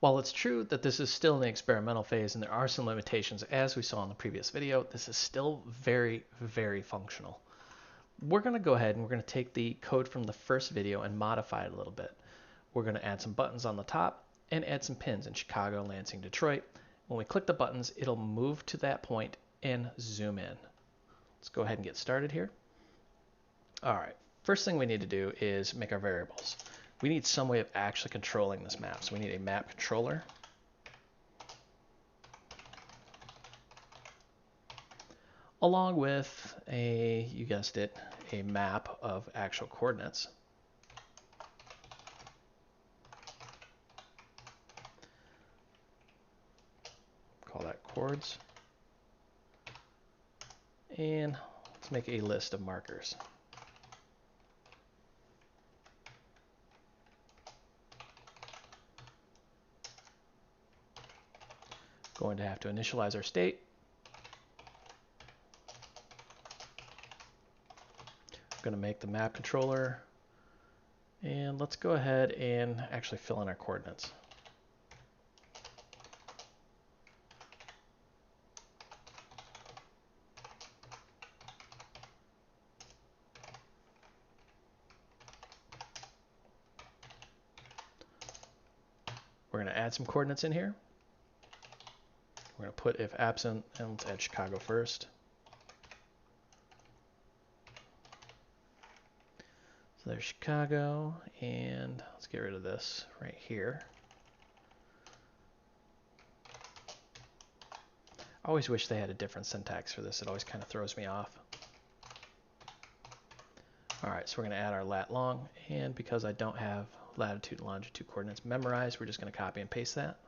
While it's true that this is still in the experimental phase and there are some limitations as we saw in the previous video, this is still very, very functional. We're going to go ahead and we're going to take the code from the first video and modify it a little bit. We're going to add some buttons on the top and add some pins in Chicago, Lansing, Detroit. When we click the buttons, it'll move to that point and zoom in. Let's go ahead and get started here. All right, first thing we need to do is make our variables. We need some way of actually controlling this map. So we need a map controller. Along with a, you guessed it, a map of actual coordinates. Call that chords. And let's make a list of markers. Going to have to initialize our state. Going to make the map controller. And let's go ahead and actually fill in our coordinates. We're going to add some coordinates in here. We're going to put if absent, and let's add Chicago first. So there's Chicago, and let's get rid of this right here. I always wish they had a different syntax for this. It always kind of throws me off. All right, so we're going to add our lat long, and because I don't have latitude and longitude coordinates memorized, we're just going to copy and paste that.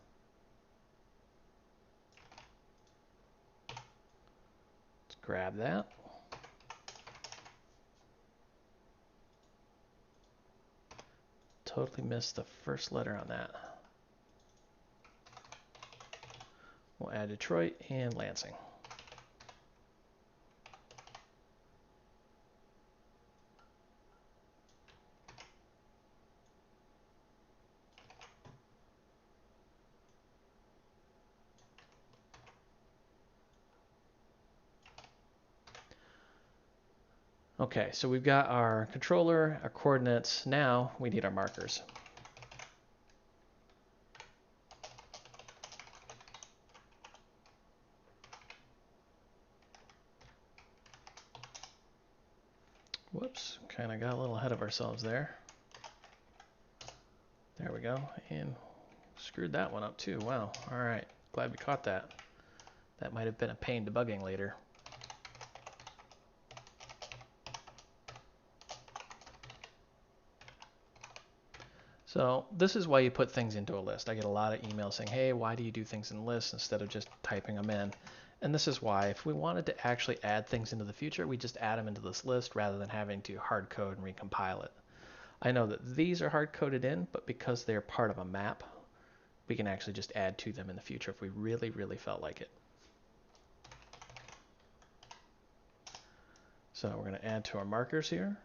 Let's grab that. Totally missed the first letter on that. We'll add Detroit and Lansing. Okay, so we've got our controller, our coordinates. Now we need our markers. Whoops, kind of got a little ahead of ourselves there. There we go, and screwed that one up too. Wow, all right, glad we caught that. That might have been a pain debugging later. So this is why you put things into a list. I get a lot of emails saying, hey, why do you do things in lists instead of just typing them in? And this is why, if we wanted to actually add things into the future, we just add them into this list rather than having to hard code and recompile it. I know that these are hard coded in, but because they're part of a map, we can actually just add to them in the future if we really, really felt like it. So we're going to add to our markers here.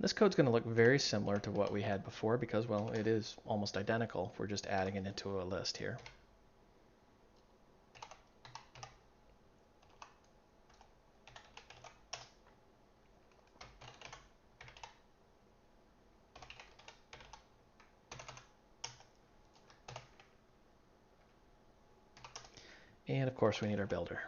This code's going to look very similar to what we had before because, well, it is almost identical. We're just adding it into a list here. And of course we need our builder.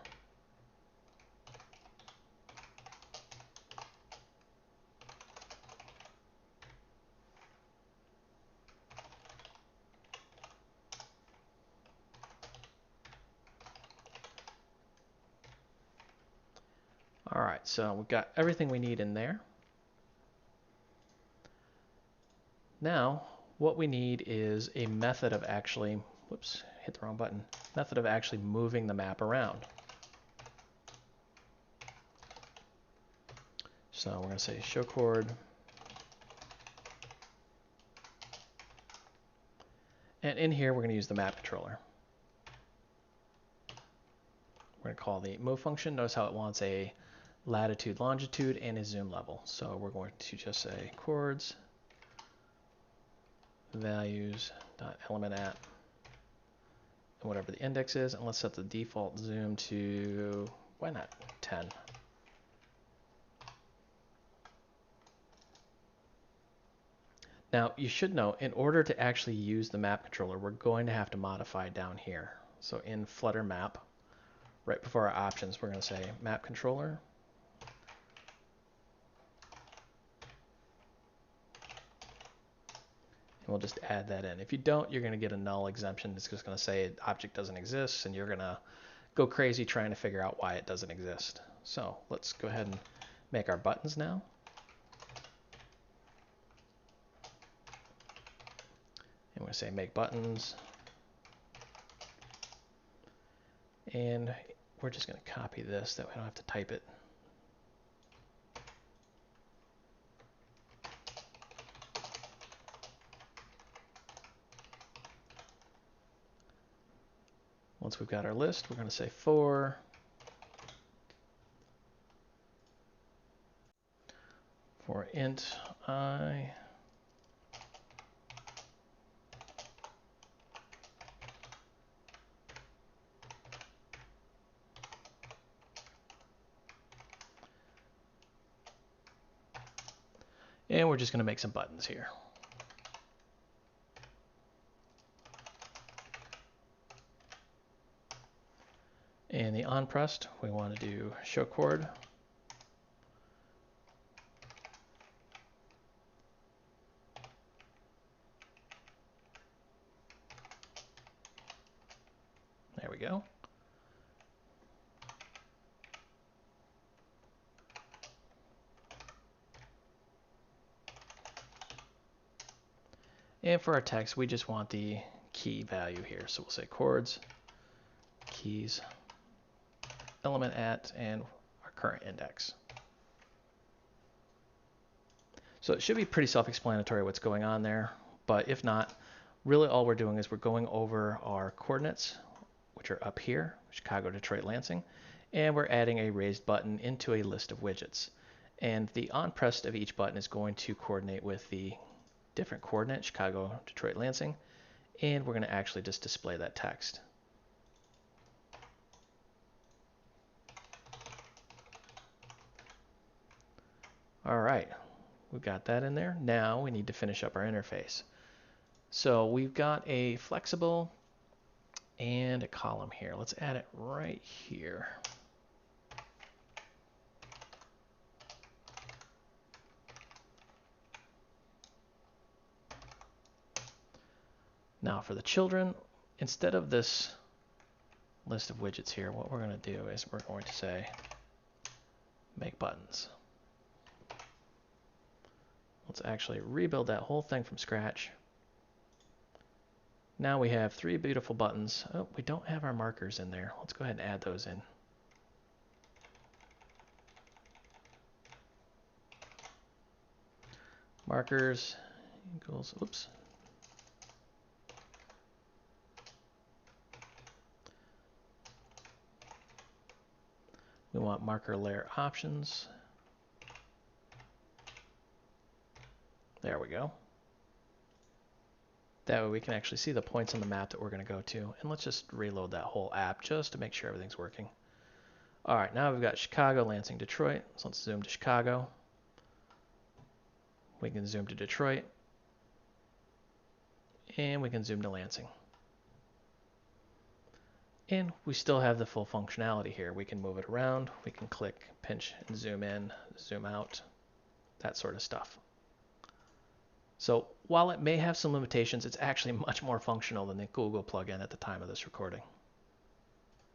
All right, so we've got everything we need in there. Now, what we need is a method of actually, whoops, hit the wrong button, method of actually moving the map around. So we're going to say show chord. And in here, we're going to use the map controller. We're going to call the move function. Notice how it wants a latitude, longitude, and a zoom level. So we're going to just say chords values dot element at and whatever the index is, and let's set the default zoom to, why not 10? Now you should know, in order to actually use the map controller, we're going to have to modify down here. So in Flutter Map, right before our options, we're going to say map controller. And we'll just add that in. If you don't, you're going to get a null exemption. It's just going to say object doesn't exist, and you're going to go crazy trying to figure out why it doesn't exist. So let's go ahead and make our buttons now. And we're going to say make buttons. And we're just going to copy this, that we don't have to type it. Once we've got our list, we're going to say for int I and we're just going to make some buttons here. And the onPressed, we want to do show chord. There we go. And for our text, we just want the key value here. So we'll say chords, keys, element at, and our current index. So it should be pretty self-explanatory what's going on there, but if not, really all we're doing is we're going over our coordinates, which are up here, Chicago, Detroit, Lansing, and we're adding a raised button into a list of widgets. And the onPressed of each button is going to coordinate with the different coordinate, Chicago, Detroit, Lansing, and we're going to actually just display that text. All right, we've got that in there. Now we need to finish up our interface. So we've got a flexible and a column here. Let's add it right here. Now for the children, instead of this list of widgets here, what we're going to do is we're going to say make buttons. Let's actually rebuild that whole thing from scratch. Now we have 3 beautiful buttons. Oh, we don't have our markers in there. Let's go ahead and add those in. Markers equals, oops. We want marker layer options. There we go. That way we can actually see the points on the map that we're going to go to. And let's just reload that whole app just to make sure everything's working. All right, now we've got Chicago, Lansing, Detroit. So let's zoom to Chicago. We can zoom to Detroit. And we can zoom to Lansing. And we still have the full functionality here. We can move it around. We can click, pinch, and zoom in, zoom out, that sort of stuff. So while it may have some limitations, it's actually much more functional than the Google plugin at the time of this recording.